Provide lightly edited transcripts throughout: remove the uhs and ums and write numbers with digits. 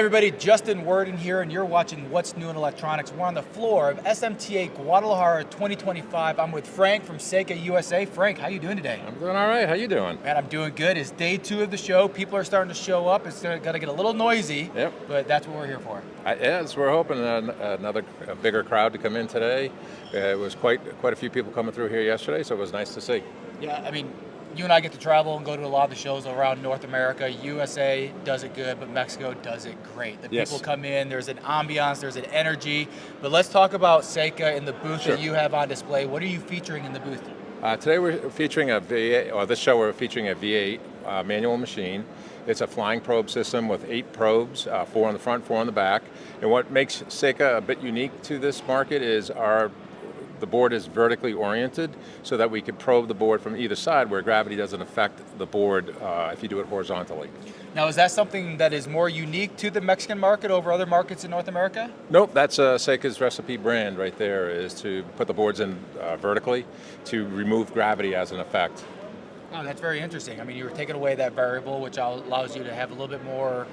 everybody, Justin Worden here, and you're watching What's New in Electronics. We're on the floor of SMTA Guadalajara 2025. I'm with Frank from Seica USA. Frank, how you doing today? I'm doing all right. How you doing? Man, I'm doing good. It's day 2 of the show. People are starting to show up. It's going to get a little noisy, but that's what we're here for. Yes, we're hoping a bigger crowd to come in today. It was quite a few people coming through here yesterday, so it was nice to see. Yeah, I mean, you and I get to travel and go to a lot of the shows around North America. USA does it good, but Mexico does it great. The people come in, there's an ambiance, there's an energy. But let's talk about Seica in the booth that you have on display. What are you featuring in the booth? Today we're featuring a V8, or this show we're featuring a V8 manual machine. It's a flying probe system with 8 probes, 4 on the front, 4 on the back. And what makes Seica a bit unique to this market is the board is vertically oriented so that we could probe the board from either side where gravity doesn't affect the board if you do it horizontally. Now, is that something that is more unique to the Mexican market over other markets in North America? Nope, that's Seica's recipe brand right there, is to put the boards in vertically to remove gravity as an effect. Oh, that's very interesting. I mean, you're taking away that variable, which allows you to have a little bit more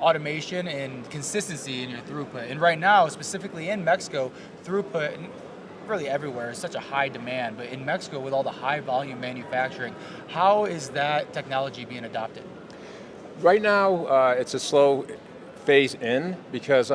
automation and consistency in your throughput. And right now, specifically in Mexico, throughput really everywhere is such a high demand, but in Mexico with all the high volume manufacturing, how is that technology being adopted? Right now, it's a slow phase in because,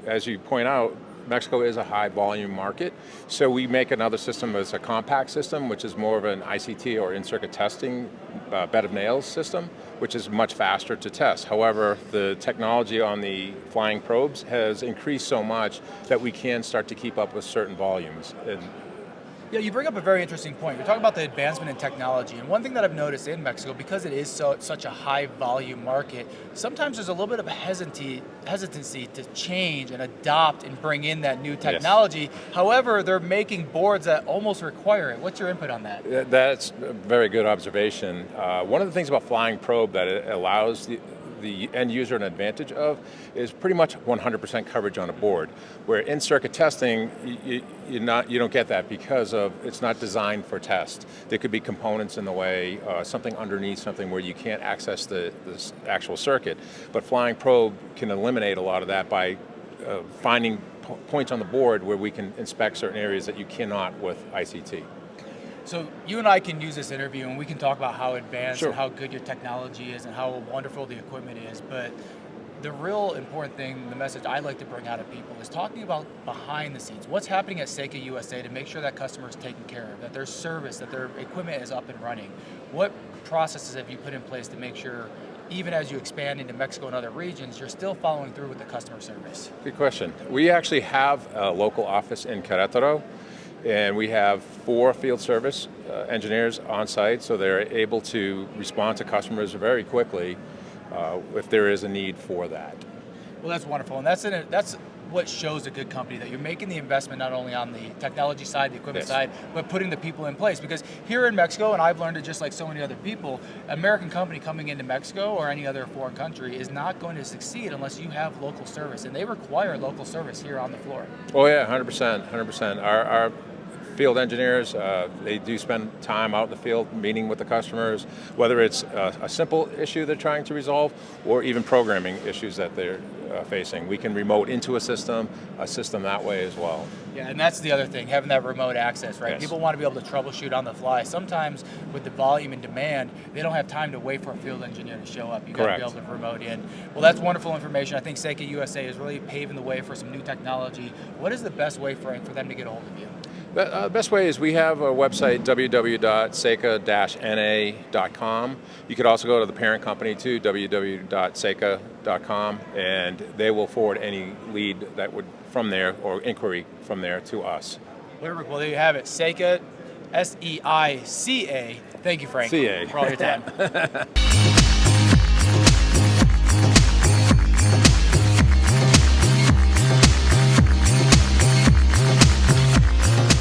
as you point out, Mexico is a high volume market. So we make another system as a compact system, which is more of an ICT or in-circuit testing bed of nails system, which is much faster to test. However, the technology on the flying probes has increased so much that we can start to keep up with certain volumes. Yeah, you bring up a very interesting point. You're talking about the advancement in technology, and one thing that I've noticed in Mexico, because it is such a high volume market, sometimes there's a little bit of a hesitancy to change and adopt and bring in that new technology. Yes. However, they're making boards that almost require it. What's your input on that? That's a very good observation. One of the things about flying probe that it allows the end user an advantage of is pretty much 100% coverage on a board, where in-circuit testing, you don't get that because it's not designed for test. There could be components in the way, something underneath something where you can't access the actual circuit. But flying probe can eliminate a lot of that by finding points on the board where we can inspect certain areas that you cannot with ICT. So you and I can use this interview and we can talk about how advanced and how good your technology is and how wonderful the equipment is, but the real important thing, the message I like to bring out of people is talking about behind the scenes. What's happening at Seica USA to make sure that customer is taken care of, that their service, that their equipment is up and running? What processes have you put in place to make sure, even as you expand into Mexico and other regions, you're still following through with the customer service? Good question. We actually have a local office in Querétaro, and we have 4 field service engineers on site, so they're able to respond to customers very quickly if there is a need for that. Well, that's wonderful, and that's what shows a good company, that you're making the investment not only on the technology side, the equipment side, but putting the people in place. Because here in Mexico, and I've learned it just like so many other people, an American company coming into Mexico or any other foreign country is not going to succeed unless you have local service, and they require local service here on the floor. Oh yeah, 100%. Our field engineers, they do spend time out in the field meeting with the customers, whether it's a simple issue they're trying to resolve or even programming issues that they're facing. We can remote into a system that way as well. Yeah, and that's the other thing, having that remote access, right? Yes. People want to be able to troubleshoot on the fly. Sometimes with the volume and demand, they don't have time to wait for a field engineer to show up. You got to be able to remote in. Well, that's wonderful information. I think Seica USA is really paving the way for some new technology. What is the best way, Frank, for them to get a hold of you? The best way is we have a website, www.seica-na.com. You could also go to the parent company too, www.seica.com, and they will forward any lead that would from there or inquiry from there to us. Perfect. Well, there you have it. Seica, S-E-I-C-A. Thank you, Frank, C-A. for all your time.